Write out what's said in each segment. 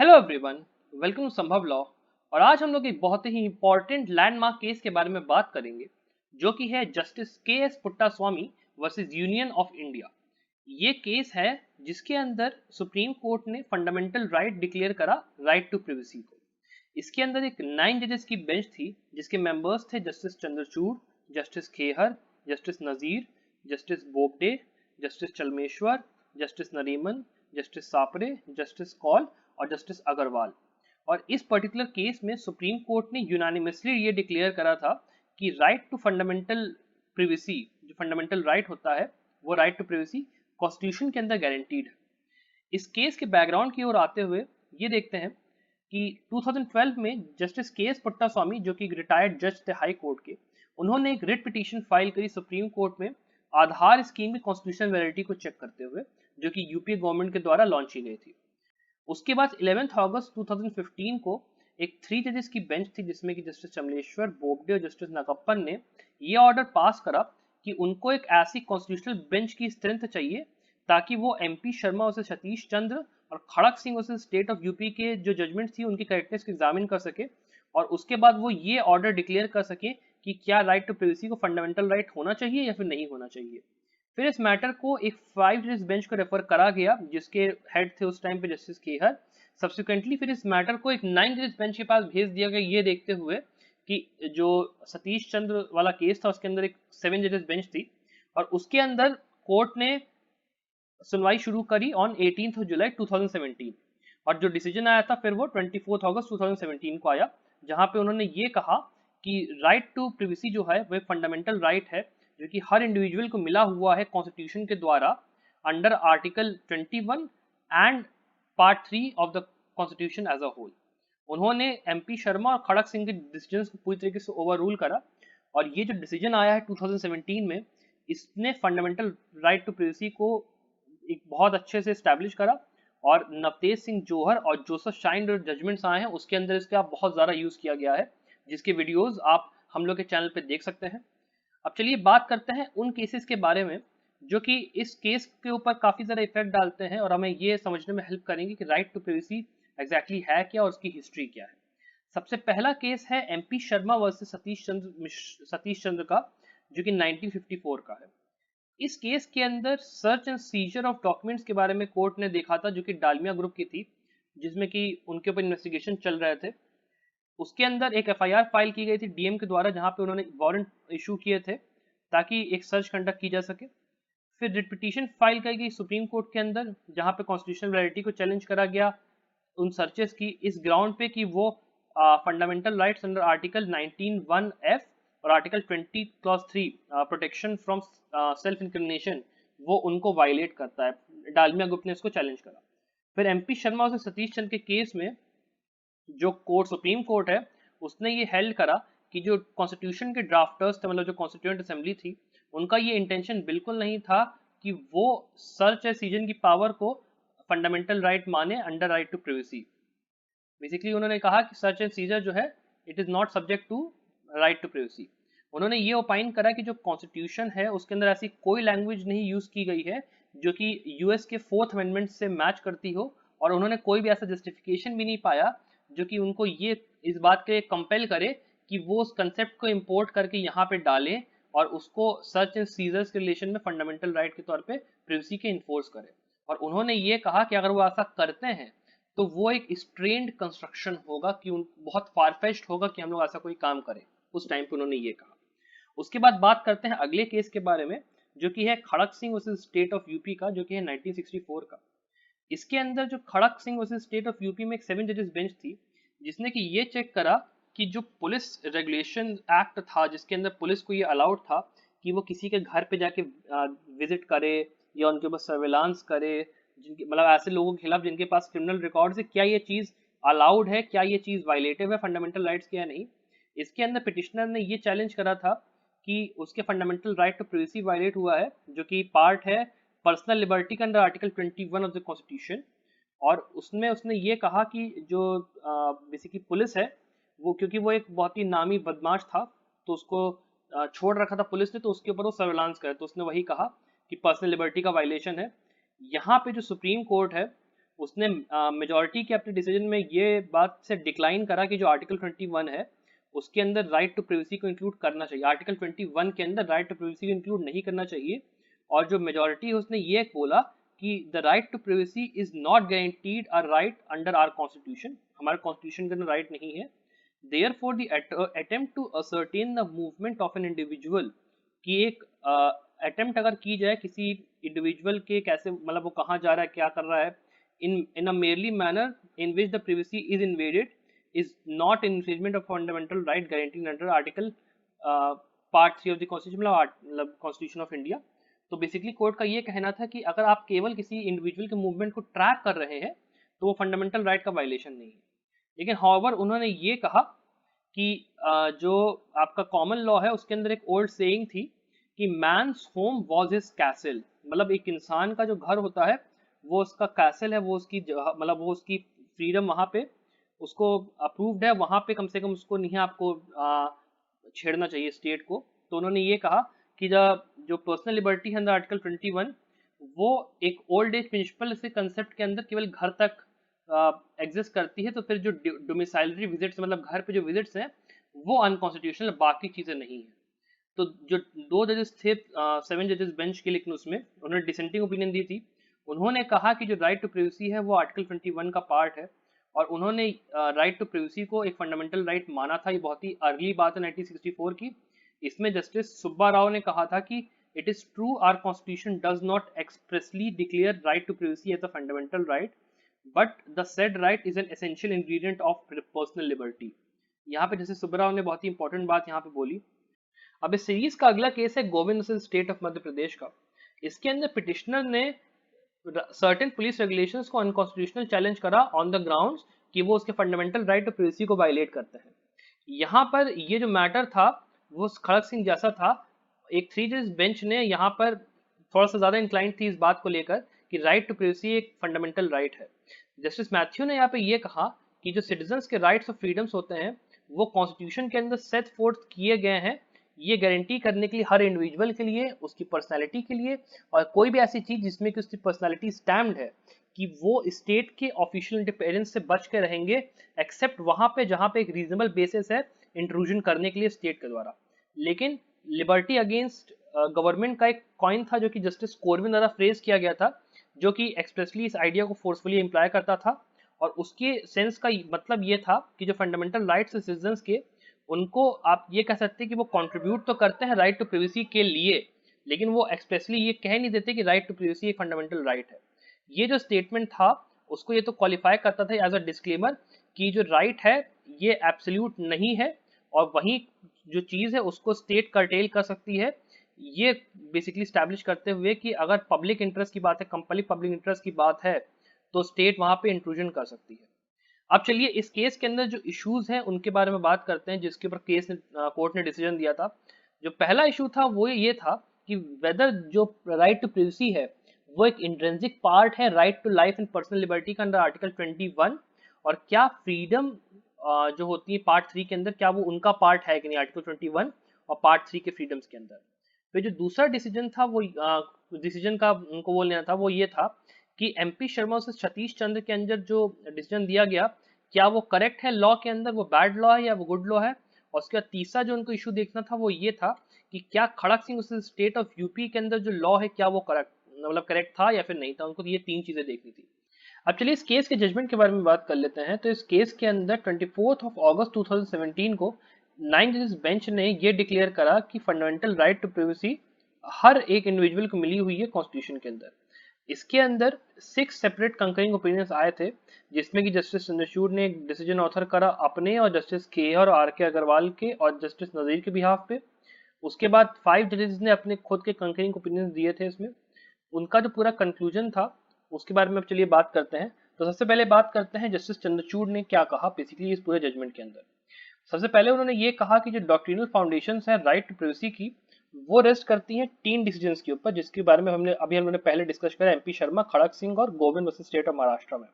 Hello everyone, welcome to संभव law. और आज हम लोग एक बहुत ही इंपॉर्टेंट लैंडमार्क केस के बारे में बात करेंगे, जो कि है जस्टिस के S Puttaswamy versus union of India. ये केस है जिसके अंदर सुप्रीम कोर्ट ने फंडामेंटल राइट डिक्लेयर करा, राइट टू प्रिवेसी को। इसके अंदर एक 9 जजेस की बेंच थी, जिसके मेंबर्स थे justice Chandrachud, justice Khehar, justice Nazeer, justice Bobde, justice Chelameswar, justice Nariman, justice Sapre, justice Kaul और जस्टिस अग्रवाल। और इस पर्टिकुलर केस में सुप्रीम कोर्ट ने यूनानिमसली ये डिक्लेयर करा था कि राइट टू फंडामेंटल प्रिवेसी, जो फंडामेंटल राइट होता है, वो राइट टू प्रिवेसी कॉन्स्टिट्यूशन के अंदर गारंटीड है। इस केस के बैकग्राउंड की ओर आते हुए ये देखते हैं कि 2012 में जस्टिस के एस पुट्टास्वामी, जो कि रिटायर्ड जज थे हाई कोर्ट के, उन्होंने एक रिट पिटीशन फाइल करी सुप्रीम कोर्ट में आधार स्कीम की कॉन्स्टिट्यूशन वैलिडिटी को चेक करते हुए, जो कि यूपीए गवर्नमेंट के द्वारा लॉन्च की गई थी। उसके बाद 11 अगस्त 2015 को एक 3 जजेस की बेंच थी, जिसमें कि जस्टिस चमलेश्वर, बोबडे और जस्टिस नागप्पन ने ये ऑर्डर पास करा कि उनको एक ऐसी कॉन्स्टिट्यूशनल बेंच की स्ट्रेंथ चाहिए ताकि वो एमपी शर्मा वर्सेस सतीश चंद्र और खड़क Singh versus state of UP के जो जजमेंट थी उनकी करेक्टनेस को एग्जामिन कर सके, और उसके बाद वो ये ऑर्डर डिक्लेयर कर सके कि क्या राइट टू प्रिवेसी को फंडामेंटल राइट होना चाहिए या फिर नहीं होना चाहिए। फिर इस मैटर को एक 5 जजेस बेंच को रेफर करा गया, जिसके हेड थे उस टाइम पे जस्टिस खेहर। सब्सिक्वेंटली फिर इस मैटर को एक 9 जजेस बेंच के पास भेज दिया गया, ये देखते हुए कि जो सतीश चंद्र वाला केस था उसके अंदर एक 7 जजेस बेंच थी, और उसके अंदर कोर्ट ने सुनवाई शुरू करी ऑन 18 जुलाई 2017। और जो डिसीजन आया था फिर वो 24 अगस्त 2017 को आया, जहां पे उन्होंने ये कहा कि राइट टू प्रिवेसी जो है वो एक फंडामेंटल राइट है, जो कि हर इंडिविजुअल को मिला हुआ है कॉन्स्टिट्यूशन के द्वारा under article 21 and part 3 of the constitution as a whole. उन्होंने एमपी शर्मा और खड़क सिंह के डिसीजन को पूरी तरीके से ओवर रूल करा, और ये जो डिसीजन आया है 2017 में, इसने फंडामेंटल राइट टू प्रिवेसी को एक बहुत अच्छे से स्टैब्लिश करा। और नवतेज सिंह जोहर और जोसेफ शाइन जो जजमेंट्स आए हैं उसके अंदर इसका बहुत ज़्यादा यूज़ किया गया है, जिसके वीडियोस आप हम लोग के चैनल पे देख सकते हैं। अब चलिए बात करते हैं उन केसेस के बारे में जो कि इस केस के ऊपर काफ़ी ज़्यादा इफेक्ट डालते हैं और हमें ये समझने में हेल्प करेंगे कि राइट टू प्रिवेसी एग्जैक्टली है क्या और उसकी हिस्ट्री क्या है। सबसे पहला केस है एमपी शर्मा वर्सेस सतीश चंद्र का, जो कि 1954 का है। इस केस के अंदर search and scissor of documents के बारे में कोर्ट ने देखा था, जो कि डालमिया ग्रुप की थी, जिसमें कि उनके ऊपर इन्वेस्टिगेशन चल रहे थे। उसके अंदर एक एफआईआर फाइल की गई थी डीएम के द्वारा, जहां पे उन्होंने वारंट इशू किए थे ताकि एक सर्च कंडक्ट की जा सके। फिर रिट पिटीशन फाइल की गई सुप्रीम कोर्ट के अंदर, जहां पे कॉन्स्टिट्यूशनल वैलिडिटी को चैलेंज करा गया उन सर्चेस की, इस ग्राउंड पे कि वो fundamental rights under article 19(1)(f) और article 20 clause 3 protection from self incrimination, वो उनको वायलेट करता है। डालमिया ग्रुप ने इसको चैलेंज करा। फिर एमपी शर्मा और सतीश चंद्र के केस में जो कोर्ट, सुप्रीम कोर्ट है, उसने ये हेल्ड करा कि जो कॉन्स्टिट्यूशन के ड्राफ्टर्स थे, मतलब जो कॉन्स्टिट्यूएंट असेंबली थी, उनका ये इंटेंशन बिल्कुल नहीं था कि वो सर्च या सीजन की पावर को फंडामेंटल राइट माने under right to privacy. Basically उन्होंने कहा कि सर्च एंड सीजर जो है, it is not subject to right to privacy. उन्होंने ये ओपाइन करा कि जो कॉन्स्टिट्यूशन है उसके अंदर ऐसी कोई लैंग्वेज नहीं यूज़ की गई है जो कि यूएस के 4th अमेंडमेंट से मैच करती हो, और उन्होंने कोई भी ऐसा जस्टिफिकेशन भी नहीं पाया जो कि उनको ये इस बात के कंपेल करे कि वो उस कंसेप्ट को इम्पोर्ट करके यहाँ पे डालें और उसको सर्च एंड सीजर्स के रिलेशन में फंडामेंटल राइट के तौर पे प्रिवेसी के इन्फोर्स करें। और उन्होंने ये कहा कि अगर वो ऐसा करते हैं तो वो एक स्ट्रेन्ड कंस्ट्रक्शन होगा, कि बहुत फारफेच्ड होगा कि हम लोग ऐसा कोई काम करें। उस टाइम पे उन्होंने ये कहा। उसके बाद बात करते हैं अगले केस के बारे में, जो कि है Kharak Singh versus state of UP का, जो कि है 1964 का। इसके अंदर जो Kharak Singh versus state of UP में एक 7 जजेस बेंच थी, जिसने कि ये चेक करा कि जो पुलिस रेगुलेशन एक्ट था, जिसके अंदर पुलिस को ये अलाउड था कि वो किसी के घर पे जाके विजिट करे या उनके ऊपर सर्वेलांस करे, जिनके मतलब ऐसे लोगों के खिलाफ जिनके पास क्रिमिनल रिकॉर्ड है, क्या ये चीज़ अलाउड है, क्या ये चीज़ वायलेटिव है फंडामेंटल राइट्स की या नहीं। इसके अंदर पिटिशनर ने ये चैलेंज करा था कि उसके fundamental right to privacy violate हुआ है, जो कि पार्ट है पर्सनल लिबर्टी के under article 21 of the constitution. और उसमें उसने ये कहा कि जो बेसिकली पुलिस है, वो क्योंकि वो एक बहुत ही नामी बदमाश था, तो उसको छोड़ रखा था पुलिस ने, तो उसके ऊपर वो सर्वेलांस करे, तो उसने वही कहा कि पर्सनल लिबर्टी का वायलेशन है। यहाँ पे जो सुप्रीम कोर्ट है उसने मेजॉरिटी के अपने डिसीजन में ये बात से डिक्लाइन करा कि जो आर्टिकल 21 है उसके अंदर राइट टू प्राइवेसी को इंक्लूड करना चाहिए, आर्टिकल 21 के अंदर राइट टू प्राइवेसी को इंक्लूड नहीं करना चाहिए। और जो मेजॉरिटी है उसने ये बोला कि the right to privacy is not guaranteed a right under our constitution, हमारे कॉन्स्टिट्यूशन के अंदर राइट नहीं है। Therefore the attempt to ascertain the movement of an individual, कि एक अटेम्प्ट अगर की जाए किसी इंडिविजुअल के कैसे, मतलब वो कहाँ जा रहा है क्या कर रहा है, in a merely manner in which the privacy is invaded is not infringement of fundamental right guaranteed under article part 3 of the constitution, मतलब कॉन्स्टिट्यूशन ऑफ इंडिया। तो बेसिकली कोर्ट का ये कहना था कि अगर आप केवल किसी इंडिविजुअल के मूवमेंट को ट्रैक कर रहे हैं तो वो फंडामेंटल राइट का वायलेशन नहीं है। लेकिन हाउएवर उन्होंने ये कहा कि जो आपका कॉमन लॉ है उसके अंदर एक ओल्ड सेइंग थी कि man's home was his castle, मतलब एक इंसान का जो घर होता है वो उसका कैसल है, वो उसकी मतलब वो उसकी फ्रीडम वहाँ पे उसको अप्रूव्ड है, वहाँ पे कम से कम उसको नहीं आपको छेड़ना चाहिए स्टेट को। तो उन्होंने ये कहा कि जो पर्सनल लिबर्टी है अंदर आर्टिकल 21 वो एक ओल्ड एज प्रिंसिपल से कंसेप्ट के अंदर केवल घर तक एग्जिस्ट करती है, तो फिर जो डोमिसाइलरी विजिट्स मतलब घर पे जो विजिट्स हैं वो अनकॉन्स्टिट्यूशनल, बाकी चीज़ें नहीं है। तो जो 2 जजेस थे 7 जजेस बेंच के, लेकिन उसमें उन्होंने डिसेंटिंग ओपिनियन दी थी। उन्होंने कहा कि जो राइट टू प्राइवेसी है वो आर्टिकल 21 का पार्ट है, और उन्होंने राइट टू प्राइवेसी को एक फंडामेंटल राइट माना था। ये बहुत ही अर्ली बात है 1964 की। इसमें जस्टिस सुब्बा राव ने कहा था कि it is true our constitution does not expressly declare right to privacy as a fundamental right, but the said right is an essential ingredient of personal liberty. यहाँ पे जस्टिस सुब्बा राव ने बहुत ही इंपॉर्टेंट बात यहाँ पे बोली। अब इस सीरीज का अगला केस है Govind versus state of Madhya Pradesh का। इसके अंदर पिटिशनर ने सर्टेन पुलिस रेगुलेशंस को अनकॉन्स्टिट्यूशनल चैलेंज करा ऑन द ग्राउंड्स कि वो उसके फंडामेंटल राइट टू प्राइवेसी को वायलेट करते हैं। यहाँ पर ये जो मैटर था वो खड़क सिंह जैसा था। एक 3 जज बेंच ने यहाँ पर थोड़ा सा ज्यादा इंक्लाइंड थी इस बात को लेकर कि राइट टू प्राइवेसी एक फंडामेंटल राइट है। जस्टिस मैथ्यू ने यहाँ पे ये कहा कि जो सिटीजन्स के राइट्स और फ्रीडम्स होते हैं वो कॉन्स्टिट्यूशन के अंदर सेट फोर्थ किए गए हैं, ये गारंटी करने के लिए हर इंडिविजुअल के लिए, उसकी पर्सनैलिटी के लिए, और कोई भी ऐसी चीज जिसमें कि उसकी पर्सनैलिटी स्टैम्प्ड है कि वो स्टेट के ऑफिशियल इंडिपेंडेंस से बच के रहेंगे, एक्सेप्ट वहां पे जहां पे एक रीजनेबल बेसिस है इंट्रूजन करने के लिए स्टेट के द्वारा। लेकिन लिबर्टी अगेंस्ट गवर्नमेंट का एक कॉइन था जो कि जस्टिस कोरविन द्वारा फ्रेज किया गया था, जो कि एक्सप्रेसली इस आइडिया को फोर्सफुली इम्प्लाई करता था। और उसके सेंस का मतलब ये था कि जो फंडामेंटल राइट्स है सिटीजन्स के, उनको आप ये कह सकते हैं कि वो कंट्रीब्यूट तो करते हैं राइट टू प्राइवेसी के लिए, लेकिन वो एक्सप्रेसली ये कह नहीं देते कि राइट टू प्राइवेसी एक फंडामेंटल राइट है। ये जो स्टेटमेंट था उसको ये तो क्वालिफाई करता था एज अ डिस्क्लेमर कि जो राइट है ये एब्सोल्यूट नहीं है, और वहीं जो चीज़ है उसको स्टेट कर्टेल कर सकती है। ये बेसिकली स्टैब्लिश करते हुए कि अगर पब्लिक इंटरेस्ट की बात है, कंपनी पब्लिक इंटरेस्ट की बात है, तो स्टेट वहां पे इंट्रूजन कर सकती है। अब चलिए इस केस के अंदर जो इश्यूज हैं उनके बारे में बात करते हैं जिसके ऊपर कोर्ट ने डिसीजन दिया था। जो पहला इशू था वो ये था कि वेदर जो राइट टू प्राइवेसी है वो एक इंट्रिंसिक पार्ट है right to life and personal liberty का अंडर आर्टिकल 21, और क्या फ्रीडम जो होती है पार्ट 3 के अंदर क्या वो उनका पार्ट है कि नहीं आर्टिकल 21 और पार्ट 3 के फ्रीडम्स के अंदर। फिर जो दूसरा डिसीजन था वो डिसीजन का उनको वो लेना था वो ये था कि एमपी शर्मा से सतीश चंद्र के अंदर जो डिसीजन दिया गया क्या वो करेक्ट है लॉ के अंदर, वो बैड लॉ है या वो गुड लॉ है। और उसके बाद तीसरा जो उनको इशू देखना था वो ये था कि क्या खड़क सिंह उस स्टेट ऑफ यूपी के अंदर जो लॉ है क्या वो करेक्ट मतलब करेक्ट था या फिर नहीं था, उनको ये 3 चीजें देखनी थी। अब चलिए इस केस के जजमेंट के बारे में बात कर लेते हैं। तो इस केस के अंदर 24 अगस्त 2017 को 9 जजेस बेंच ने ये डिक्लेयर करा कि फंडामेंटल राइट टू प्राइवेसी हर एक इंडिविजुअल को मिली हुई है कॉन्स्टिट्यूशन के अंदर। इसके अंदर 6 सेपरेट कंकरिंग ओपिनियंस आए थे, जिसमें कि जस्टिस चंद्रचूड़ ने एक डिसीजन ऑथर करा अपने और जस्टिस के और आर के अग्रवाल के और जस्टिस नजीर के बिहाफ पे। उसके बाद 5 जजेस ने अपने खुद के कंकरिंग ओपिनियंस दिए थे इसमें। उनका जो पूरा कंक्लूजन था उसके बारे में अब चलिए बात करते हैं। तो सबसे पहले बात करते हैं जस्टिस चंद्रचूड़ ने क्या कहा बेसिकली इस पूरे जजमेंट के अंदर। सबसे पहले उन्होंने ये कहा कि जो डॉक्ट्रिनल फाउंडेशंस है राइट टू प्राइवेसी की वो रेस्ट करती हैं 3 डिसीजंस के ऊपर, जिसके बारे में हमने पहले डिस्कस करा एमपी शर्मा, खड़क सिंह और Govind versus state of Maharashtra में।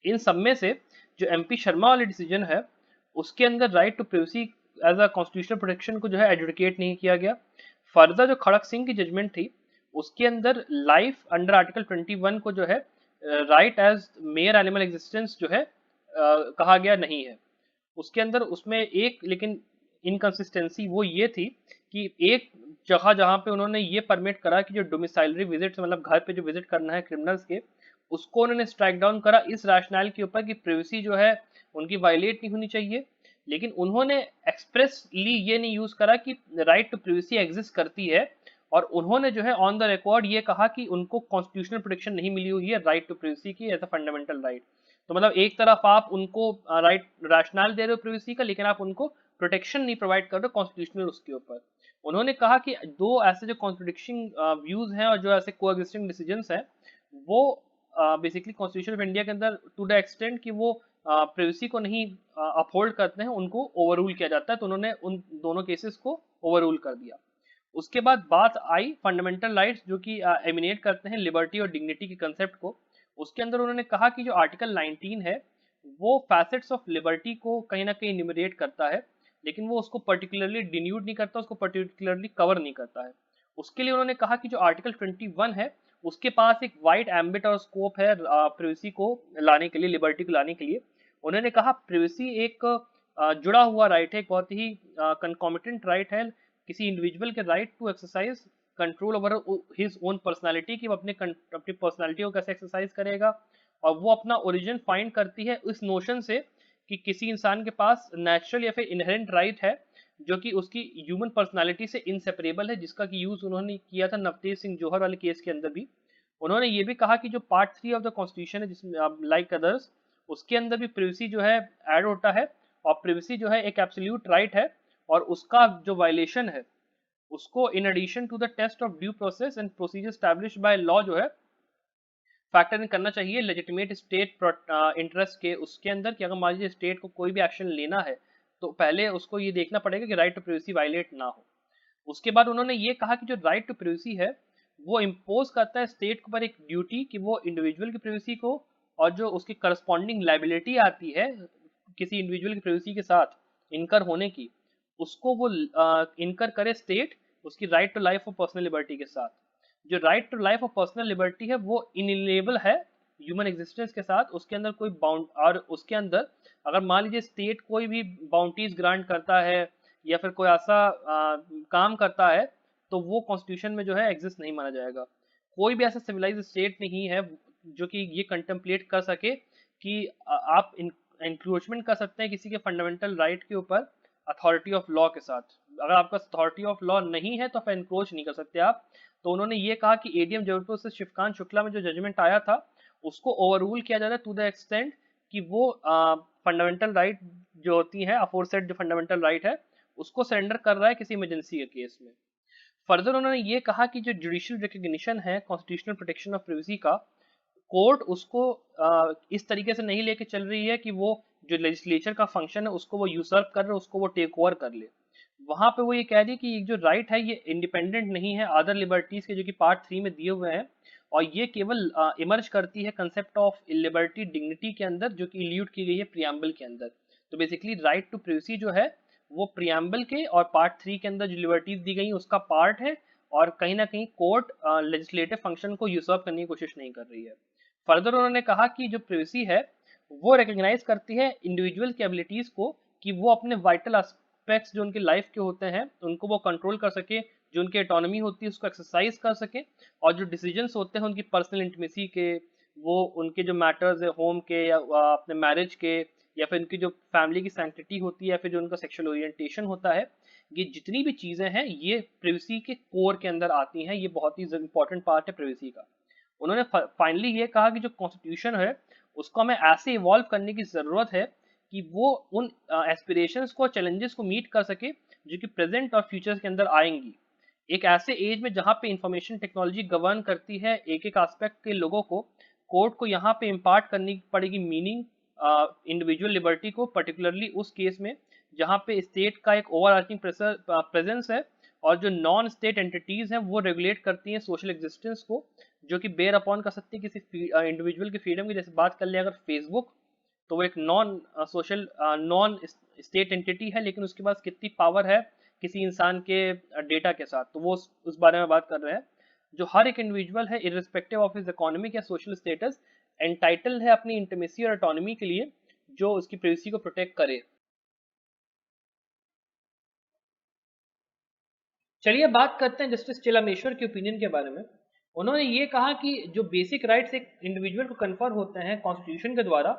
इन सब में से जो एमपी शर्मा वाले डिसीजन है उसके अंदर right to privacy as a constitutional protection को जो है एडवोकेट नहीं किया गया। फर्दर जो खड़क सिंह की जजमेंट थी उसके अंदर लाइफ अंडर आर्टिकल 21 को जो है right as mere animal existence जो है कहा गया नहीं है। उसके अंदर उसमें एक लेकिन इनकंसिस्टेंसी वो ये थी कि एक जगह जहां पे उन्होंने ये परमिट करा कि जो डोमिसाइलरी विजिट मतलब घर पे जो विजिट करना है क्रिमिनल्स के, उसको उन्होंने स्ट्राइक डाउन करा इस रैशनल के ऊपर कि प्रिवेसी जो है उनकी वायलेट नहीं होनी चाहिए। लेकिन उन्होंने एक्सप्रेसली ये नहीं यूज करा कि राइट टू प्रिवेसी एग्जिस्ट करती है, और उन्होंने जो है ऑन द रिकॉर्ड ये कहा कि उनको कॉन्स्टिट्यूशनल प्रोटेक्शन नहीं मिली हुई है राइट टू प्रिवेसी की एज अ फंडामेंटल राइट। तो मतलब एक तरफ आप उनको राइट रैशनल दे रहे हो प्रिवेसी का, लेकिन आप उनको प्रोटेक्शन नहीं प्रोवाइड कर रहे हो कॉन्स्टिट्यूशनल उसके ऊपर। उन्होंने कहा कि दो ऐसे जो कॉन्ट्रोडिक्शन व्यूज हैं और जो ऐसे कोएग्जिस्टिंग डिसीजंस हैं, वो बेसिकली कॉन्स्टिट्यूशन ऑफ इंडिया के अंदर टू द एक्सटेंट कि वो प्रिवेसी को नहीं अपहोल्ड करते हैं, उनको ओवररूल किया जाता है। तो उन्होंने उन दोनों केसेस को ओवररूल कर दिया। उसके बाद बात आई फंडामेंटल राइट्स जो कि एमिनेट करते हैं लिबर्टी और डिग्निटी के कंसेप्ट को। उसके अंदर उन्होंने कहा कि जो आर्टिकल 19 है वो फैसेट्स ऑफ लिबर्टी को कहीं ना कहीं इन्यूमरेट करता है, लेकिन वो उसको पर्टिकुलरली डिन्यूड नहीं करता, उसको पर्टिकुलरली कवर नहीं करता है। उसके लिए उन्होंने कहा कि जो आर्टिकल 21 है उसके पास एक वाइड एम्बिट और स्कोप है प्रिवेसी को लाने के लिए, लिबर्टी को लाने के लिए। उन्होंने कहा प्रिवेसी एक जुड़ा हुआ राइट है, एक बहुत ही कंकॉमिटेंट राइट है किसी इंडिविजुअल के right to exercise control over his own personality, कि वो अपनी पर्सनालिटी को कैसे एक्सरसाइज करेगा। और वो अपना ओरिजिन फाइंड करती है इस नोशन से कि किसी इंसान के पास नेचुरल या फिर इनहेरेंट राइट है जो कि उसकी ह्यूमन पर्सनालिटी से इनसेपरेबल है, जिसका कि यूज उन्होंने किया था नवतेज सिंह जौहर वाले केस के अंदर भी। उन्होंने ये भी कहा कि जो पार्ट 3 ऑफ द कॉन्स्टिट्यूशन है जिसमें लाइक अदर्स, उसके अंदर भी प्रिवेसी जो है ऐड होता है, और प्रिवेसी जो है एक एब्सोल्यूट राइट है, और उसका जो वायलेशन है उसको in addition to the test of due process and procedure established by law जो है फैक्टर इन करना चाहिए लेजिटिमेट स्टेट इंटरेस्ट के उसके अंदर, कि अगर मान लीजिए स्टेट को कोई भी एक्शन लेना है तो पहले उसको ये देखना पड़ेगा कि राइट टू प्रिवेसी वायलेट ना हो। उसके बाद उन्होंने ये कहा कि जो राइट टू प्रिवेसी है वो इम्पोज करता है स्टेट के ऊपर एक ड्यूटी कि वो इंडिविजुअल की प्रिवेसी को, और जो उसकी करस्पॉन्डिंग लाइबिलिटी आती है किसी इंडिविजुअल की प्रिवेसी के साथ इनकर होने की, उसको वो इनकर करे स्टेट उसकी राइट टू लाइफ और पर्सनल लिबर्टी के साथ। जो राइट टू लाइफ और पर्सनल लिबर्टी है वो इनएलिएबल है ह्यूमन एग्जिस्टेंस के साथ, उसके अंदर कोई बाउंड, और उसके अंदर अगर मान लीजिए स्टेट कोई भी बाउंटीज ग्रांट करता है या फिर कोई ऐसा काम करता है तो वो कॉन्स्टिट्यूशन में जो है एग्जिस्ट नहीं माना जाएगा। कोई भी ऐसा सिविलाइज स्टेट नहीं है जो कि ये कंटेम्पलेट कर सके कि आप इंक्रोचमेंट कर सकते हैं किसी के फंडामेंटल राइट के ऊपर अथॉरिटी ऑफ लॉ के साथ। अगर आपका अथॉरिटी ऑफ लॉ नहीं है तो आप एनक्रोच नहीं कर सकते आप। तो उन्होंने ये कहा कि एडीएम जबलपुर से शिवकांत शुक्ला में जो जजमेंट आया था उसको ओवररूल किया जा रहा है टू द एक्सटेंट कि वो फंडामेंटल राइट जो होती है अफोरसेड जो फंडामेंटल राइट है उसको सरेंडर कर रहा है किसी इमरजेंसी के केस में। फर्दर उन्होंने ये कहा कि जो जुडिशियल रिकग्निशन है कॉन्स्टिट्यूशनल प्रोटेक्शन ऑफ प्रिवेसी का, कोर्ट उसको इस तरीके से नहीं लेके चल रही है कि वो जो लेजिस्लेचर का फंक्शन है उसको वो यूसर्प कर रहे, उसको वो टेक ओवर कर ले। वहां पे वो ये कह रही है कि जो राइट है ये इंडिपेंडेंट नहीं है अदर लिबर्टीज के जो कि पार्ट 3 में दिए हुए हैं, और ये केवल इमर्ज करती है कंसेप्ट ऑफ लिबर्टी डिग्निटी के अंदर जो कि इल्यूड की गई है प्रियम्बल के अंदर। तो बेसिकली राइट टू प्रिवेसी जो है वो प्रियम्बल के और पार्ट 3 के अंदर जो लिबर्टीज दी गई उसका पार्ट है, और कहीं ना कहीं कोर्ट लेजिस्लेटिव फंक्शन को यूसर्प करने की कोशिश नहीं कर रही है। फर्दर उन्होंने कहा कि जो प्रिवेसी है वो रिकग्नाइज करती है इंडिविजुअल की एबिलिटीज को कि वो अपने वाइटल एस्पेक्ट्स जो उनकी लाइफ के होते हैं उनको वो कंट्रोल कर सके, जो उनकी ऑटोनॉमी होती है उसको एक्सरसाइज कर सके, और जो डिसीजंस होते हैं उनकी पर्सनल इंटीमेसी के, वो उनके जो मैटर्स है होम के या अपने मैरिज के, या फिर उनकी जो फैमिली की सैंक्टिटी होती है, या फिर जो उनका सेक्सुअल ओरिएंटेशन होता है, ये जितनी भी चीजें हैं ये प्रिवेसी के कोर के अंदर आती हैं। ये बहुत ही इंपॉर्टेंट पार्ट है प्रिवेसी का। उन्होंने फाइनली ये कहा कि जो कॉन्स्टिट्यूशन है उसको हमें ऐसे इवॉल्व करने की जरूरत है कि वो उन एस्पिरेशंस को चैलेंजेस को मीट कर सके जो कि प्रेजेंट और फ्यूचर के अंदर आएंगी। एक ऐसे एज में जहाँ पे इंफॉर्मेशन टेक्नोलॉजी गवर्न करती है एक एक एस्पेक्ट के लोगों को, कोर्ट को यहाँ पे इम्पार्ट करनी पड़ेगी मीनिंग इंडिविजुअल लिबर्टी को, पर्टिकुलरली उस केस में जहाँ पे स्टेट का एक ओवरआर्चिंग प्रेजेंस है, और जो नॉन स्टेट एंटिटीज हैं वो रेगुलेट करती हैं सोशल एग्जिस्टेंस को, जो कि बेयर अपॉन कर सकती है किसी इंडिविजुअल की फ्रीडम की। जैसे बात कर ले अगर फेसबुक, तो वो एक non social non state entity है, लेकिन उसके पास कितनी पावर है किसी इंसान के डेटा के साथ, तो वो उस बारे में बात कर रहे हैं। जो हर एक इंडिविजुअल है इरिस्पेक्टिव ऑफ हिज इकोनॉमिक या सोशल स्टेटस एंटाइटल्ड है अपनी इंटीमेसी और ऑटोनॉमी के लिए जो उसकी प्राइवेसी को प्रोटेक्ट करे। चलिए बात करते हैं जस्टिस चिलामेश्वर के ओपिनियन के बारे में। उन्होंने ये कहा कि जो बेसिक राइट्स एक इंडिविजुअल को कन्फर होते हैं कॉन्स्टिट्यूशन के द्वारा,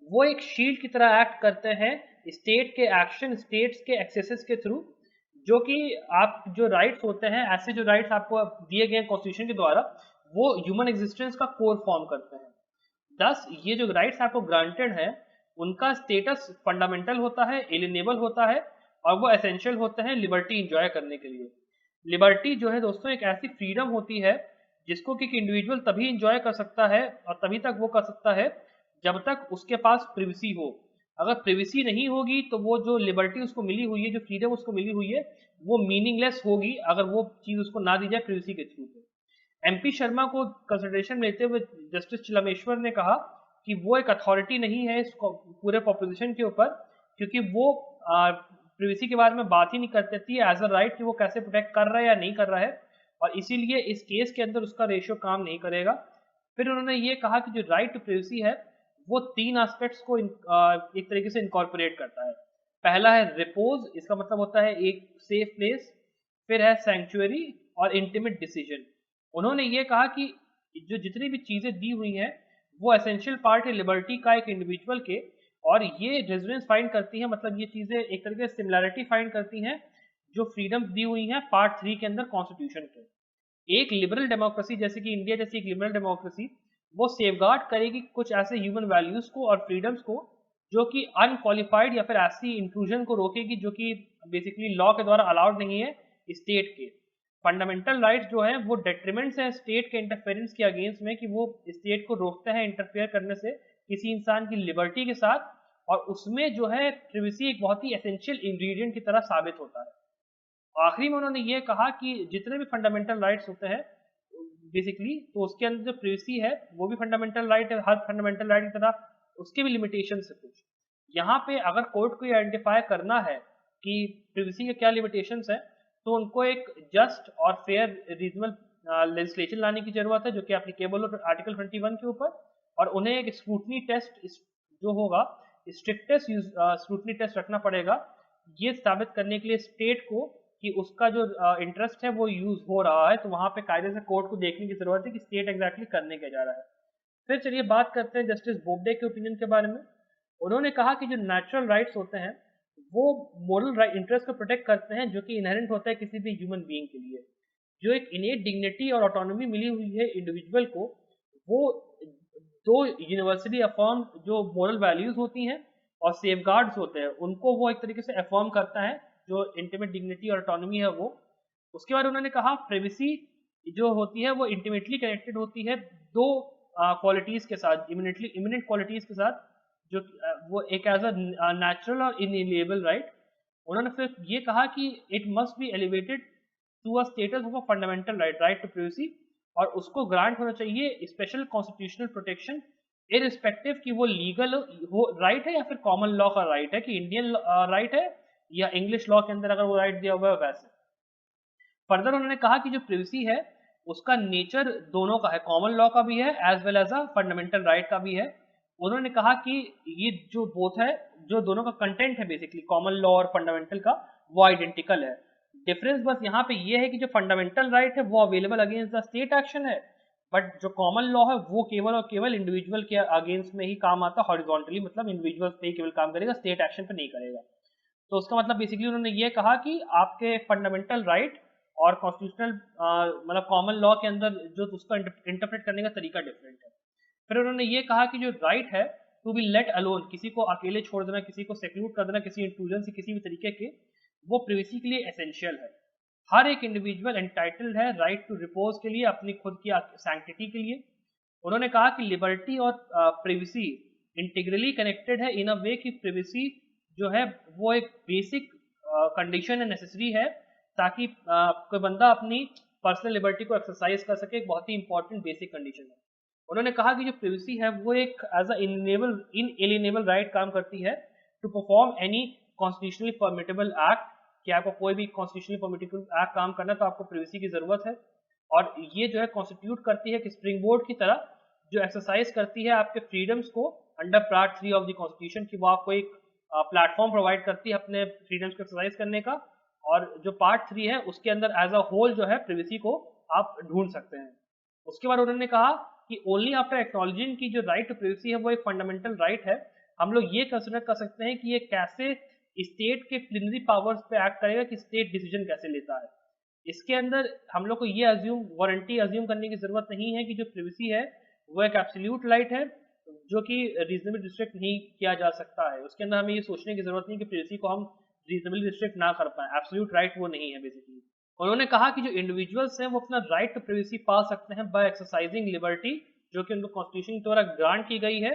वो एक शील्ड की तरह एक्ट करते हैं स्टेट के एक्शन, स्टेट्स के एक्सेसेस के थ्रू, जो कि आप जो राइट्स होते हैं, ऐसे जो राइट्स आपको दिए गए हैं कॉन्स्टिट्यूशन के द्वारा, वो ह्यूमन एग्जिस्टेंस का कोर फॉर्म करते हैं। दस ये जो राइट्स आपको ग्रांटेड है उनका स्टेटस फंडामेंटल होता है, एलिनेबल होता है, और वो एसेंशियल होते हैं लिबर्टी इंजॉय करने के लिए। लिबर्टी जो है दोस्तों एक ऐसी फ्रीडम होती है जिसको कि एक इंडिविजुअल तभी इंजॉय कर सकता है और तभी तक वो कर सकता है जब तक उसके पास प्रिवेसी हो। अगर प्रिवेसी नहीं होगी तो वो जो लिबर्टी उसको मिली हुई है, जो फ्रीडम उसको मिली हुई है, वो मीनिंगलेस होगी अगर वो चीज उसको ना दी जाए प्रिवेसी के थ्रू। एमपी शर्मा को कंसिडरेशन लेते हुए जस्टिस चिलामेश्वर ने कहा कि वो एक अथॉरिटी नहीं है इस पूरे प्रोपोजिशन के ऊपर, क्योंकि वो प्रिवेसी के बारे में बात ही नहीं करती थी एज अ राइट कि वो कैसे प्रोटेक्ट कर रहा है या नहीं कर रहा है, और इसीलिए इस केस के अंदर उसका रेशियो काम नहीं करेगा। फिर उन्होंने ये कहा कि जो राइट टू प्रिवेसी है वो तीन एस्पेक्ट्स को एक तरीके से इनकॉर्पोरेट करता है। पहला है रिपोज, इसका मतलब होता है एक सेफ प्लेस। फिर है सैंक्चुअरी और इंटीमेट डिसीजन। उन्होंने ये कहा कि जो जितनी भी चीजें दी हुई हैं वो एसेंशियल पार्ट है लिबर्टी का एक इंडिविजुअल के, और ये रेजोनेंस फाइंड करती है, मतलब ये चीजें एक तरीके से सिमिलैरिटी फाइंड करती हैं जो फ्रीडम्स दी हुई हैं पार्ट 3 के अंदर कॉन्स्टिट्यूशन के। एक लिबरल डेमोक्रेसी जैसे कि इंडिया जैसी एक लिबरल डेमोक्रेसी वो सेफगार्ड करेगी कुछ ऐसे ह्यूमन वैल्यूज को और फ्रीडम्स को जो कि अनक्वालिफाइड या फिर ऐसी इंक्लूजन को रोकेगी जो कि बेसिकली लॉ के द्वारा अलाउड नहीं है स्टेट के। फंडामेंटल राइट्स जो है वो डेट्रीमेंट्स हैं स्टेट के इंटरफेरेंस के अगेंस्ट में, कि वो स्टेट को रोकते हैं इंटरफेयर करने से किसी इंसान की लिबर्टी के साथ, और उसमें जो है प्रिवेसी एक बहुत ही एसेंशियल इंग्रेडिएंट की तरह साबित होता है। आखिरी में उन्होंने ये कहा कि जितने भी फंडामेंटल राइट्स होते हैं बेसिकली, तो उसके अंदर जो प्रिवेसी है वो भी फंडामेंटल राइट है, हर फंडामेंटल राइट की तरह उसके भी लिमिटेशन है कुछ। यहाँ पे अगर कोर्ट को आइडेंटिफाई करना है कि प्रिवेसी के क्या लिमिटेशंस है, तो उनको एक जस्ट और फेयर रीजनल लेजिस्लेशन लाने की जरूरत है जो कि एप्लीकेबल हो आर्टिकल 21 के ऊपर, और उन्हें एक स्क्रूटनी टेस्ट जो होगा, स्ट्रिक्टेस्ट स्क्रूटनी टेस्ट रखना पड़ेगा ये साबित करने के लिए स्टेट को कि उसका जो इंटरेस्ट है वो यूज हो रहा है। तो वहां पे कायदे से कोर्ट को देखने की जरूरत है कि स्टेट एग्जैक्टली करने क्या जा रहा है। फिर चलिए बात करते हैं जस्टिस बोबडे के ओपिनियन के बारे में। उन्होंने कहा कि जो नेचुरल राइट्स होते हैं वो मोरल इंटरेस्ट को प्रोटेक्ट करते हैं जो कि इनहेरेंट होता है किसी भी ह्यूमन बीइंग के लिए। जो एक इनेट डिग्निटी और ऑटोनॉमी मिली हुई है इंडिविजुअल को, वो दो यूनिवर्सली अफर्म जो मोरल वैल्यूज होती हैं और सेफगार्ड्स होते हैं उनको वो एक तरीके से अफर्म करता है, जो इंटीमेट डिग्निटी और ऑटोनॉमी है वो। उसके बाद उन्होंने कहा प्राइवेसी जो होती है वो इंटीमेटली कनेक्टेड होती है दो क्वालिटीज के साथ, इमिनेंट क्वालिटीज के साथ, जो वो एक एज अ नेचुरल और इनएलिएबल राइट। उन्होंने फिर ये कहा कि it must be elevated to a status of a fundamental right, right to privacy, और उसको ग्रांट होना चाहिए स्पेशल कॉन्स्टिट्यूशनल प्रोटेक्शन इरिस्पेक्टिव कि वो लीगल हो राइट है या फिर कॉमन लॉ का राइट है, कि इंडियन राइट है या इंग्लिश लॉ के अंदर अगर वो राइट दिया हुआ है वैसे। फर्दर उन्होंने कहा कि जो प्रिवेसी है उसका नेचर दोनों का है, कॉमन लॉ का भी है as well as a fundamental right का भी है। उन्होंने कहा कि ये जो बोथ है, जो दोनों का कंटेंट है बेसिकली कॉमन लॉ और फंडामेंटल का, वो आइडेंटिकल है। डिफरेंस बस यहाँ पे ये है कि जो फंडामेंटल राइट है वो available against the state action है, बट जो कॉमन लॉ है वो केवल और केवल इंडिविजुअल के अगेंस्ट में ही काम आता है हॉरिजॉन्टली, मतलब इंडिविजुअल पे ही केवल काम करेगा, स्टेट एक्शन पे नहीं करेगा। तो उसका मतलब बेसिकली उन्होंने ये कहा कि आपके फंडामेंटल राइट और कॉन्स्टिट्यूशनल मतलब कॉमन लॉ के अंदर जो उसका इंटरप्रेट करने का तरीका डिफरेंट है। फिर उन्होंने ये कहा कि जो राइट है टू बी लेट अलोन, किसी को अकेले छोड़ देना, किसी को सेक्लूड कर देना, किसी इंट्रूजन से किसी भी तरीके के, वो प्रिवेसी के लिए एसेंशियल है। हर एक इंडिविजुअल एंटाइटल्ड है राइट टू रिपोज के लिए, अपनी खुद की सैंक्टिटी के लिए। उन्होंने कहा कि लिबर्टी और प्रिवेसी इंटीग्रली कनेक्टेड है इन अ वे कि प्रिवेसी जो है वो एक बेसिक कंडीशन है, नेसेसरी है, ताकि कोई बंदा अपनी पर्सनल लिबर्टी को एक्सरसाइज कर सके, एक बहुत ही इंपॉर्टेंट बेसिक कंडीशन है। उन्होंने कहा कि जो प्रिवेसी है वो एक एज अ इनएलिएनेबल राइट काम करती है to perform any constitutionally permittable act, कि आपको कोई भी कॉन्स्टिट्यूशनली परमिटेबल एक्ट काम करना है तो आपको प्रिवेसी की जरूरत है। और ये जो है कॉन्स्टिट्यूट करती है कि स्प्रिंग बोर्ड की तरह जो एक्सरसाइज करती है आपके फ्रीडम्स को under part 3 of the constitution की, वो आपको एक प्लेटफॉर्म प्रोवाइड करती है अपने फ्रीडम्स को एक्सरसाइज करने का। और जो पार्ट 3 है उसके अंदर एज अ होल जो है प्रिवेसी को आप ढूंढ सकते हैं। उसके बाद उन्होंने कहा कि ओनली आफ्टर एक्नॉलेजिंग की जो राइट टू प्रिवेसी है वो एक फंडामेंटल राइट है, हम लोग ये कंसिडर कर सकते हैं कि ये कैसे स्टेट के प्लिनरी पावर्स पे एक्ट करेगा, कि स्टेट डिसीजन कैसे लेता है। इसके अंदर हम लोग को ये वारंटी अज्यूम करने की जरूरत नहीं है कि जो प्रिवेसी है वो एक एब्सोल्यूट राइट है जो कि रीजनेबल रिस्ट्रिक्ट नहीं किया जा सकता है। उसके अंदर हमें ये सोचने की जरूरत नहीं कि प्रिवेसी को हम रीजनेबली रिस्ट्रिक्ट ना कर पाए, एब्सोल्यूट राइट वो नहीं है बेसिकली। उन्होंने कहा कि जो इंडिविजुअल्स हैं वो अपना राइट टू प्रिवेसी पा सकते हैं बाय एक्सरसाइजिंग लिबर्टी जो कि उनको कॉन्स्टिट्यूशन के द्वारा ग्रांट की गई है,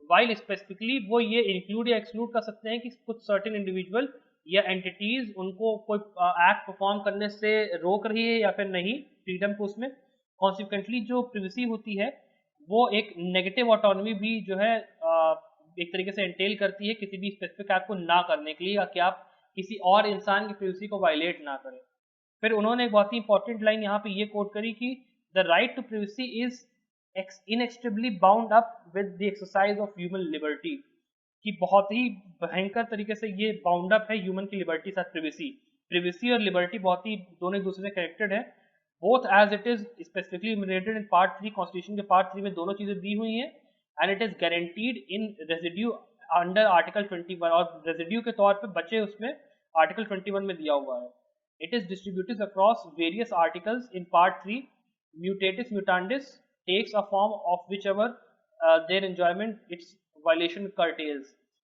वाइल स्पेसिफिकली वो ये इंक्लूड या एक्सक्लूड कर सकते हैं कि कुछ सर्टेन इंडिविजुअल या एंटिटीज उनको कोई एक्ट परफॉर्म करने से रोक रही है या फिर नहीं फ्रीडम को उसमें। कॉन्सिक्वेंटली जो प्रिवेसी होती है वो एक नेगेटिव ऑटोनॉमी भी जो है एक तरीके से एंटेल करती है किसी भी स्पेसिफिक एक्ट को ना करने के लिए, या कि आप किसी और इंसान की प्रिवेसी को वायलेट ना करें। फिर उन्होंने एक बहुत ही इंपॉर्टेंट लाइन यहाँ पे ये कोट करी कि the right to privacy is inextricably bound up with the exercise of human liberty, कि बहुत ही भयंकर तरीके से ये बाउंड अप है ह्यूमन की लिबर्टी साथ प्रिवेसी। प्रिवेसी और लिबर्टी बहुत ही दोनों एक दूसरे से कनेक्टेड है, both as it is specifically enumerated in part 3 constitution के पार्ट 3 में दोनों चीजें दी हुई हैं, and it is guaranteed in residue under article 21, और रेजिड्यू के तौर पे बचे उसमें आर्टिकल 21 में दिया हुआ है। It is distributed across various articles in part 3, mutatis mutandis takes a form of which ever their enjoyment its violation curtails,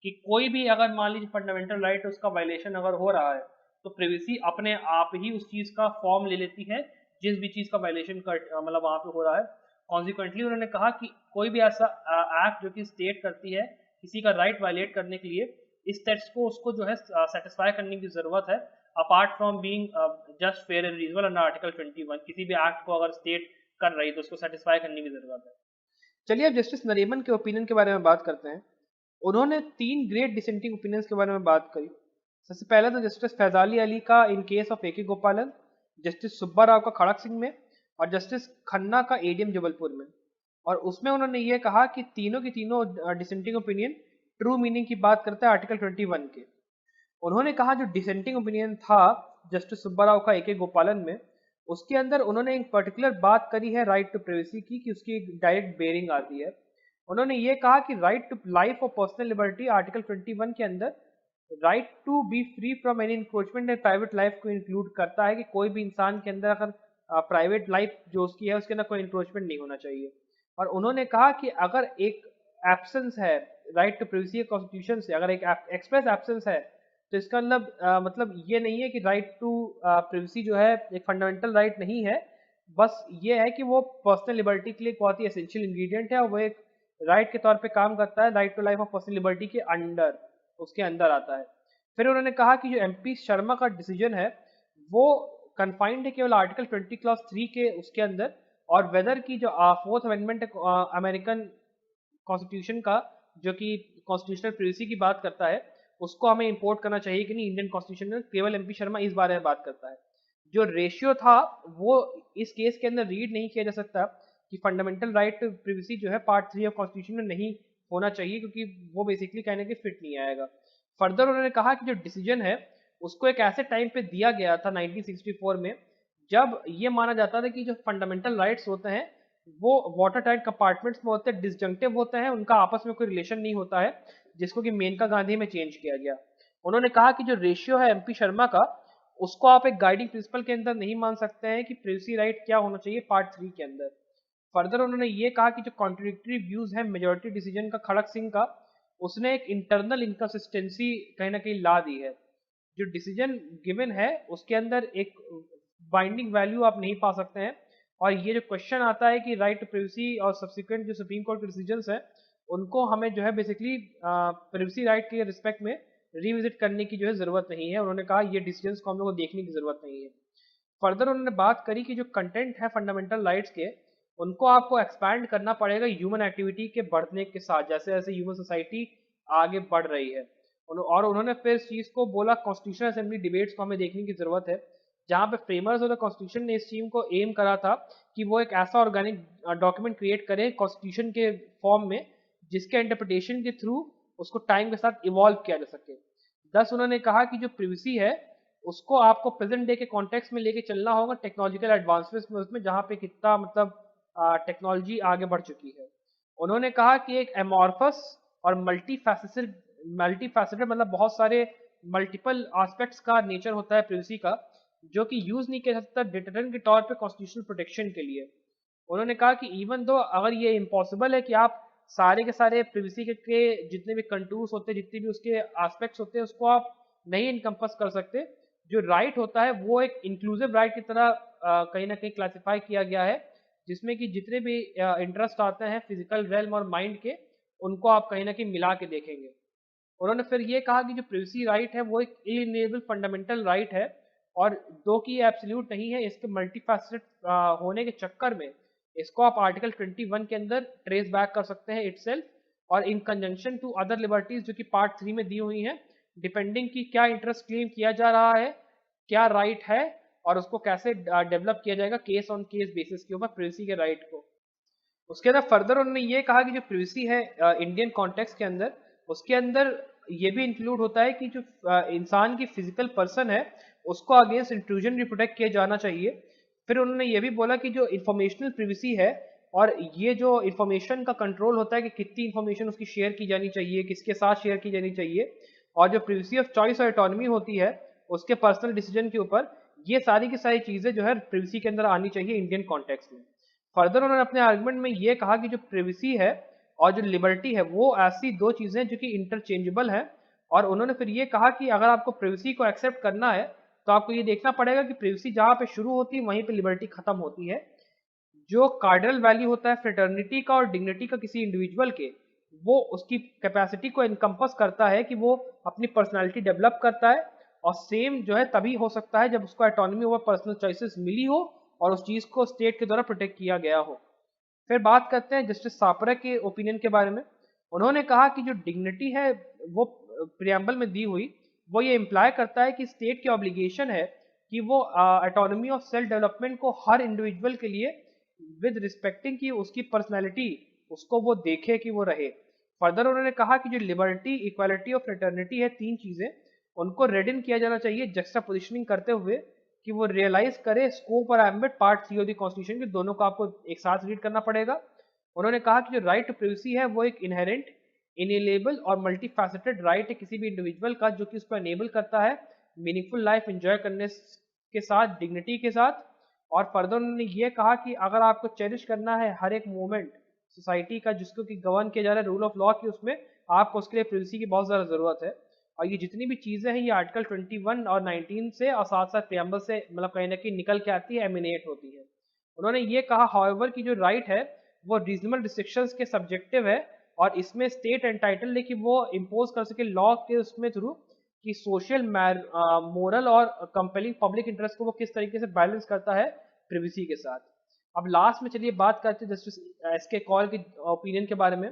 कि कोई भी अगर मान लीजिए फंडामेंटल राइट उसका वायलेशन अगर हो रहा है तो प्रिवेसी अपने आप ही उस चीज का फॉर्म ले लेती है जिस भी चीज का वायलेशन मतलब वहां पे हो रहा है। कॉन्सिक्वेंटली उन्होंने कहा कि कोई भी ऐसा एक्ट जो कि स्टेट करती है किसी का राइट वायलेट करने के लिए, इस टेक्स्ट को उसको जो है सेटिस्फाई करने की जरूरत है, apart from being just fair and reasonable under article 21। किसी भी एक्ट को अगर स्टेट कर रही है तो उसको सेटिस्फाई करने की जरूरत है। चलिए अब जस्टिस नरीमन के ओपिनियन के बारे में बात करते हैं। उन्होंने 3 ग्रेट डिसेंटिंग ओपिनियंस के बारे में बात करी। सबसे पहला तो जस्टिस फैजाली अली का इन केस ऑफ ए.के. गोपालन, जस्टिस सुब्बा राव का खड़क सिंह में, और जस्टिस खन्ना का एडीएम जबलपुर में। और उसमें उन्होंने ये कहा कि तीनों की तीनों डिसेंटिंग ओपिनियन ट्रू मीनिंग की बात करता है आर्टिकल 21 के। उन्होंने कहा जो डिसेंटिंग ओपिनियन था जस्टिस सुब्बा राव का ए.के. गोपालन में, उसके अंदर उन्होंने एक पर्टिकुलर बात करी है राइट टू प्राइवेसी की, कि उसकी एक डायरेक्ट बेयरिंग आती है। उन्होंने ये कहा कि राइट टू लाइफ और पर्सनल लिबर्टी आर्टिकल 21 के अंदर right to be free from any encroachment and private life को इंक्लूड करता है, कि कोई भी इंसान के अंदर अगर प्राइवेट लाइफ जो उसकी है उसके अंदर कोई इंक्रोचमेंट नहीं होना चाहिए। और उन्होंने कहा कि अगर एक एब्सेंस है राइट टू प्राइवेसी कॉन्स्टिट्यूशन से, अगर एक एक्सप्रेस एब्सेंस है तो इसका मतलब ये नहीं है कि राइट टू प्राइवेसी जो है एक फंडामेंटल राइट नहीं है, बस ये है कि वो पर्सनल लिबर्टी के लिए एक बहुत ही एसेंशियल इंग्रेडिएंट है और वो एक राइट के तौर पे काम करता है, right to life of personal liberty के अंडर, उसके अंदर आता है। फिर उन्होंने कहा कि जो एमपी शर्मा का डिसीजन है वो कन्फाइंड है केवल आर्टिकल 20 क्लॉज 3 के उसके अंदर, और वेदर की जो 4th अमेंडमेंट अमेरिकन कॉन्स्टिट्यूशन का जो कि कॉन्स्टिट्यूशनल प्राइवेसी की बात करता है उसको हमें इंपोर्ट करना चाहिए कि नहीं इंडियन कॉन्स्टिट्यूशन में, केवल एमपी शर्मा इस बारे में बात करता है। जो रेशियो था वो इस केस के अंदर रीड नहीं किया जा सकता कि फंडामेंटल राइट टू प्राइवेसी जो है पार्ट 3 ऑफ कॉन्स्टिट्यूशन में नहीं होना चाहिए, क्योंकि वो बेसिकली कहने के फिट नहीं आएगा। फर्दर उन्होंने कहा कि जो डिसीजन है उसको एक ऐसे टाइम पे दिया गया था 1964 में जब ये माना जाता था कि जो फंडामेंटल राइट्स होते हैं वो वाटर टाइट कंपार्टमेंट्स में होते हैं, डिसजंक्टिव होते हैं, उनका आपस में कोई रिलेशन नहीं होता है, जिसको कि मेनका गांधी में चेंज किया गया। उन्होंने कहा कि जो रेशियो है एमपी शर्मा का उसको आप एक गाइडिंग प्रिंसिपल के अंदर नहीं मान सकते हैं कि प्राइवेसी राइट क्या होना चाहिए पार्ट 3 के अंदर। फर्दर उन्होंने ये कहा कि जो कॉन्ट्रडिक्टरी व्यूज है मेजोरिटी डिसीजन का खड़क सिंह का, उसने एक इंटरनल इनकंसिस्टेंसी कहीं ना कहीं ला दी है। जो डिसीजन गिवन है उसके अंदर एक बाइंडिंग वैल्यू आप नहीं पा सकते हैं, और ये जो क्वेश्चन आता है कि राइट टू प्राइवेसी और सब्सिक्वेंट जो सुप्रीम कोर्ट के डिसीजंस हैं उनको हमें जो है बेसिकली प्राइवेसी राइट के रिस्पेक्ट में रिविजिट करने की जो है जरूरत नहीं है। उन्होंने कहा ये डिसीजंस को हम लोग को देखने की जरूरत नहीं है। फर्दर उन्होंने बात करी कि जो कंटेंट है फंडामेंटल राइट्स के उनको आपको एक्सपैंड करना पड़ेगा ह्यूमन एक्टिविटी के बढ़ने के साथ, जैसे जैसे ह्यूमन सोसाइटी आगे बढ़ रही है। और उन्होंने फिर इस चीज को बोला कॉन्स्टिट्यूशनल असेंबली डिबेट्स को हमें देखने की जरूरत है जहाँ पे फ्रेमर्स ऑफ द कॉन्स्टिट्यूशन ने इस चीज को एम करा था कि वो एक ऐसा ऑर्गेनिक डॉक्यूमेंट क्रिएट करे कॉन्स्टिट्यूशन के फॉर्म में जिसके इंटरप्रिटेशन के थ्रू उसको टाइम के साथ इवॉल्व किया जा सके। दस उन्होंने कहा कि जो प्रिवेसी है उसको आपको प्रेजेंट डे के कॉन्टेक्स्ट में लेके चलना होगा टेक्नोलॉजिकल एडवांसमेंट में, उसमें जहाँ पे कितना मतलब टेक्नोलॉजी आगे बढ़ चुकी है। उन्होंने कहा कि एक एमॉर्फस और मल्टीफैसेटेड मतलब बहुत सारे मल्टीपल एस्पेक्ट्स का नेचर होता है प्रिवेसी का, जो कि यूज नहीं किया जा सकता डिटरेंट के तौर पे कॉन्स्टिट्यूशनल प्रोटेक्शन के लिए। उन्होंने कहा कि इवन दो अगर ये इम्पॉसिबल है कि आप सारे के सारे प्रिवेसी के जितने भी कंटूर्स होते हैं, जितने भी उसके एस्पेक्ट्स होते हैं, उसको आप नहीं इनकम्पस कर सकते। जो राइट होता है वो एक इंक्लूसिव राइट की तरह कहीं ना कहीं क्लासिफाई किया गया है, जिसमें कि जितने भी इंटरेस्ट आते हैं फिजिकल रेल्म और माइंड के, उनको आप कहीं ना कहीं मिला के देखेंगे। उन्होंने फिर ये कहा कि जो प्रिवेसी राइट है वो एक इनएलिएनेबल फंडामेंटल राइट है, और दो की एब्सोल्यूट नहीं है, इसके मल्टीफैसेटेड होने के चक्कर में इसको आप आर्टिकल 21 के अंदर ट्रेस बैक कर सकते हैं इटसेल्फ, और in conjunction to other liberties जो कि पार्ट 3 में दी हुई हैं, डिपेंडिंग कि क्या इंटरेस्ट क्लेम किया जा रहा है, क्या राइट है, और उसको कैसे डेवलप किया जाएगा केस ऑन केस बेसिस के ऊपर प्रिवेसी के राइट को। उसके अंदर फर्दर उन्होंने ये कहा कि जो प्रिवेसी है इंडियन कॉन्टेक्स्ट के अंदर, उसके अंदर ये भी इंक्लूड होता है कि जो इंसान की फिजिकल पर्सन है उसको अगेंस्ट इंट्रूजन भी प्रोटेक्ट किया जाना चाहिए। फिर उन्होंने ये भी बोला कि जो इंफॉर्मेशनल प्रिवेसी है, और ये जो इंफॉर्मेशन का कंट्रोल होता है कि कितनी इंफॉर्मेशन उसकी शेयर की जानी चाहिए, किसके साथ शेयर की जानी चाहिए, और जो प्रिवेसी ऑफ चॉइस और ऑटोनॉमी होती है उसके पर्सनल डिसीजन के ऊपर, ये सारी की सारी चीजें जो है प्रिवेसी के अंदर आनी चाहिए इंडियन कॉन्टेक्स्ट में। फर्दर उन्होंने अपने आर्गुमेंट में ये कहा कि जो प्रिवेसी है और जो लिबर्टी है वो ऐसी दो चीजें हैं जो कि इंटरचेंजेबल है, और उन्होंने फिर ये कहा कि अगर आपको प्रिवेसी को एक्सेप्ट करना है तो आपको ये देखना पड़ेगा कि प्रिवेसी जहाँ पे शुरू होती है वहीं पे लिबर्टी खत्म होती है। जो कार्डिनल वैल्यू होता है फ्रेटर्निटी का और डिग्निटी का किसी इंडिविजुअल के, वो उसकी कैपेसिटी को इनकम्पस करता है कि वो अपनी पर्सनालिटी डेवलप करता है, और सेम जो है तभी हो सकता है जब उसको ऑटोनॉमी ओवर पर्सनल चॉइसेस मिली हो और उस चीज को स्टेट के द्वारा प्रोटेक्ट किया गया हो। फिर बात करते हैं जस्टिस सापरा के ओपिनियन के बारे में। उन्होंने कहा कि जो डिग्निटी है वो प्रियम्बल में दी हुई, वो ये इम्प्लाई करता है कि स्टेट की ऑब्लिगेशन है कि वो ऑटोनॉमी ऑफ सेल्फ डेवलपमेंट को हर इंडिविजुअल के लिए विद रिस्पेक्टिंग की उसकी पर्सनैलिटी उसको वो देखे कि वो रहे। फर्दर उन्होंने कहा कि जो लिबर्टी, इक्वालिटी और फ्रेटर्निटी है, तीन चीजें, उनको रेड इन किया जाना चाहिए जस्टा पोजिशनिंग करते हुए कि वो रियलाइज करे स्कोप और ambit part 3 of the constitution के, दोनों को आपको एक साथ रीड करना पड़ेगा। उन्होंने कहा कि जो राइट टू प्रिवेसी है वो एक इनहेरेंट, इनएलिएबल और मल्टीफैसेटेड राइट है किसी भी इंडिविजुअल का, जो कि उसको एनेबल करता है मीनिंगफुल लाइफ एंजॉय करने के साथ, डिग्निटी के साथ। और फर्दर उन्होंने ये कहा कि अगर आपको चेरिश करना है हर एक मोमेंट सोसाइटी का जिसको कि गवर्न किया जा रहा है रूल ऑफ लॉ की, उसमें आपको उसके लिए प्रिवेसी की बहुत ज़्यादा ज़रूरत है। और ये जितनी भी चीज़ें हैं ये आर्टिकल 21 और 19 से और साथ साथ प्रियम्बल से मतलब कहीं ना कहीं निकल के आती है, एमिनेट होती है। उन्होंने ये कहा हाउएवर की जो राइट है वो रीजनेबल रिस्ट्रिक्शंस के सब्जेक्टिव है, और इसमें स्टेट एंटाइटल है कि वो इम्पोज कर सके लॉ के उसमें थ्रू कि सोशल मोरल और कंपेलिंग पब्लिक इंटरेस्ट को वो किस तरीके से बैलेंस करता है प्रिवेसी के साथ। अब लास्ट में चलिए बात करते हैं जस्टिस एसके कौल के ओपिनियन के बारे में।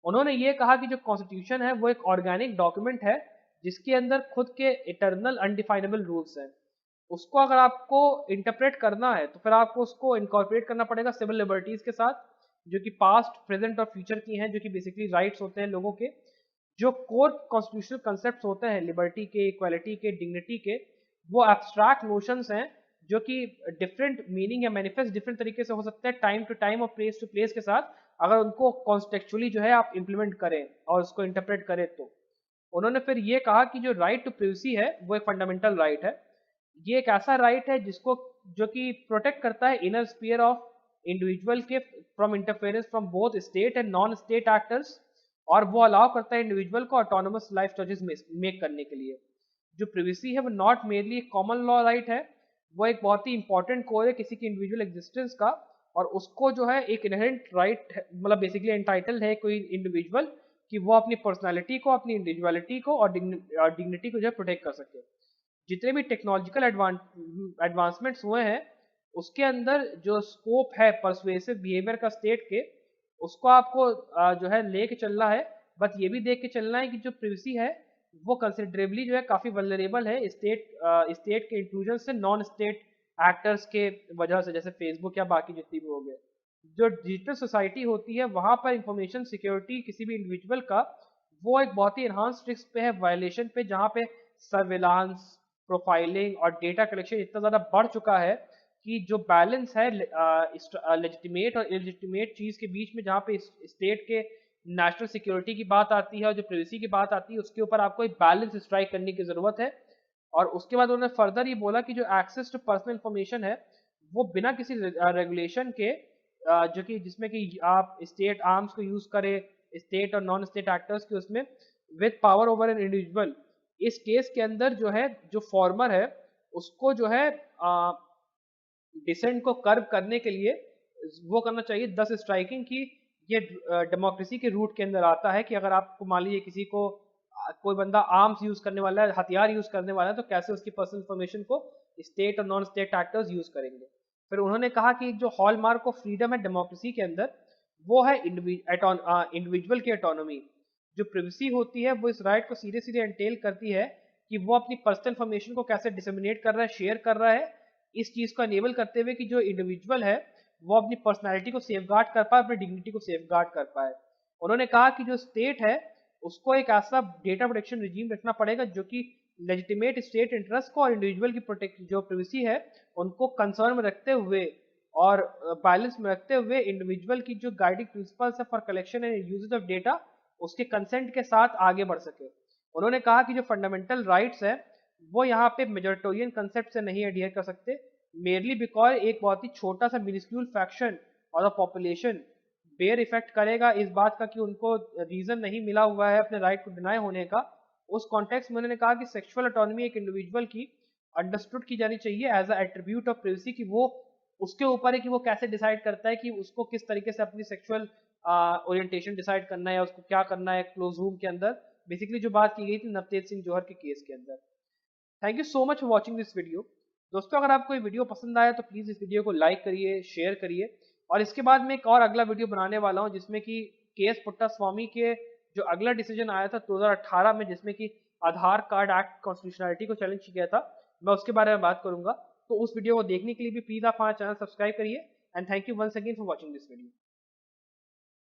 उन्होंने ये कहा कि जो कॉन्स्टिट्यूशन है वो एक ऑर्गेनिक डॉक्यूमेंट है जिसके अंदर खुद के इटर्नल अनडिफाइनेबल रूल्स हैं। उसको अगर आपको इंटरप्रेट करना है तो फिर आपको उसको इनकॉर्पोरेट करना पड़ेगा सिविल लिबर्टीज के साथ, जो कि पास्ट, प्रेजेंट और फ्यूचर की हैं, जो कि बेसिकली राइट्स होते हैं लोगों के। जो कोर कॉन्स्टिट्यूशनल कंसेप्ट होते हैं लिबर्टी के, इक्वालिटी के, डिग्निटी के, वो एब्स्ट्रैक्ट नोशंस हैं जो कि डिफरेंट मीनिंग या मैनिफेस्ट डिफरेंट तरीके से हो सकते हैं टाइम टू टाइम और प्लेस टू प्लेस के साथ, अगर उनको कॉन्टेक्चुअली जो है आप इम्प्लीमेंट करें और उसको इंटरप्रेट करें तो। उन्होंने फिर ये कहा कि जो राइट टू प्रिवेसी है वो एक फंडामेंटल राइट है। ये एक ऐसा राइट है जिसको जो कि प्रोटेक्ट करता है इनर स्फीयर ऑफ इंडिविजुअल के from interference from both state and non state actors, और वो अलाउ करता है इंडिविजुअल को ऑटोनोमस लाइफ चॉइसेस मेक करने के लिए। जो प्रिवेसी है वो not merely common law right है, वो एक बहुत ही इंपॉर्टेंट कोर है किसी की इंडिविजुअल एग्जिस्टेंस का, और उसको जो है एक इनहेरेंट राइट मतलब बेसिकली एंटाइटल है कोई इंडिविजुअल कि वो अपनी पर्सनालिटी को, अपनी इंडिविजुअलिटी को और डिग्निटी को जो है प्रोटेक्ट कर सके। जितने भी टेक्नोलॉजिकल एडवांसमेंट्स हुए हैं उसके अंदर जो स्कोप है परसुएसिव बिहेवियर का स्टेट के, उसको आपको जो है लेके चलना है, बट ये भी देख के चलना है कि जो प्रिवेसी है वो कंसिडरेबली जो है काफी वल्नरेबल है स्टेट के इंक्लूजन से नॉन स्टेट एक्टर्स के वजह से, जैसे फेसबुक या बाकी जितनी भी हो गए। जो डिजिटल सोसाइटी होती है वहां पर इंफॉर्मेशन सिक्योरिटी किसी भी इंडिविजुअल का वो एक बहुत ही एनहांस रिस्क पे है, वायलेशन पे, जहाँ पे सर्विलांस, प्रोफाइलिंग और डेटा कलेक्शन इतना ज्यादा बढ़ चुका है कि जो बैलेंस है लेजिटिमेट और इलेजिटिमेट चीज के बीच में, जहाँ पे स्टेट के नेशनल सिक्योरिटी की बात आती है और जो प्राइवेसी की बात आती है, उसके ऊपर आपको एक बैलेंस स्ट्राइक करने की जरूरत है। और उसके बाद उन्होंने फर्दर ये बोला कि जो एक्सेस टू पर्सनल इंफॉर्मेशन है वो बिना किसी रेगुलेशन के, जो कि जिसमें कि आप स्टेट आर्म्स को यूज करें, स्टेट और नॉन स्टेट एक्टर्स के उसमें, with power over an individual. इस केस के अंदर जो है जो फॉर्मर है उसको जो है डिसेंट को कर्व करने के लिए वो करना चाहिए 10 स्ट्राइकिंग की। ये डेमोक्रेसी के रूट के अंदर आता है कि अगर आपको मान लीजिए किसी को कोई बंदा आर्म्स यूज करने वाला है, हथियार यूज करने वाला है, तो कैसे उसकी पर्सनल इंफॉर्मेशन को स्टेट और नॉन स्टेट एक्टर्स यूज करेंगे। फिर उन्होंने कहा कि जो हॉलमार्क ऑफ फ्रीडम है डेमोक्रेसी के अंदर वो है इंडिविजुअल की ऑटोनॉमी। जो प्रिवेसी होती है वो इस राइट को सीधे सीधे एंटेल करती है कि वो अपनी पर्सनल इंफॉर्मेशन को कैसे डिसमिनेट कर रहा है, शेयर कर रहा है, इस चीज को अनेबल करते हुए कि जो इंडिविजुअल है वो अपनी पर्सनैलिटी को सेफगार्ड कर पाए, अपनी डिग्निटी को सेफगार्ड कर पाए। उन्होंने कहा कि जो स्टेट है उसको एक ऐसा डेटा प्रोटेक्शन रिजीम रखना पड़ेगा जो कि लेजिटिमेट स्टेट इंटरेस्ट को और इंडिविजुअल की प्रोटेक्ट जो प्राइवेसी है उनको कंसर्न में रखते हुए और बैलेंस में रखते हुए इंडिविजुअल की जो गाइडिंग प्रिंसिपल्स है for collection and usages of data उसके कंसेंट के साथ आगे बढ़ सके। उन्होंने कहा कि जो फंडामेंटल राइट्स है वो यहाँ पे मेजोरिटोरियन कंसेप्ट से नहीं एडियर कर सकते, मेरली बिकॉज एक बहुत ही छोटा सा मिनिस्क्यूल फैक्शन और द पॉपुलेशन बेयर इफेक्ट करेगा इस बात का कि उनको रीजन नहीं मिला हुआ है अपने राइट को डिनाई होने का। उस कॉन्टेक्स्ट में उन्होंने कहा कि सेक्सुअल ऑटोनॉमी एक इंडिविजुअल की अंडरस्टूड की जानी चाहिए as a attribute of privacy, कि वो उसके ऊपर है कि वो कैसे डिसाइड करता है कि उसको किस तरीके से अपनी सेक्सुअल ओरिएंटेशन डिसाइड करना है या उसको क्या करना है क्लोज रूम के अंदर, बेसिकली जो बात की गई थी नवतेज सिंह जौहर के केस के अंदर। Thank you so much for watching this video. दोस्तों अगर आपको ये वीडियो पसंद आया तो प्लीज़ इस वीडियो को लाइक करिए, शेयर करिए, और इसके बाद मैं एक और अगला वीडियो बनाने वाला हूँ जिसमें कि केएस पुट्टास्वामी के जो अगला डिसीजन आया था 2018 में, जिसमें कि आधार कार्ड एक्ट कॉन्स्टिट्यूशनलिटी को चैलेंज किया था, मैं उसके बारे में बात करूंगा। तो उस वीडियो को देखने के लिए भी प्लीज़ आप हमारा चैनल सब्सक्राइब करिए। And thank you once again for watching this video.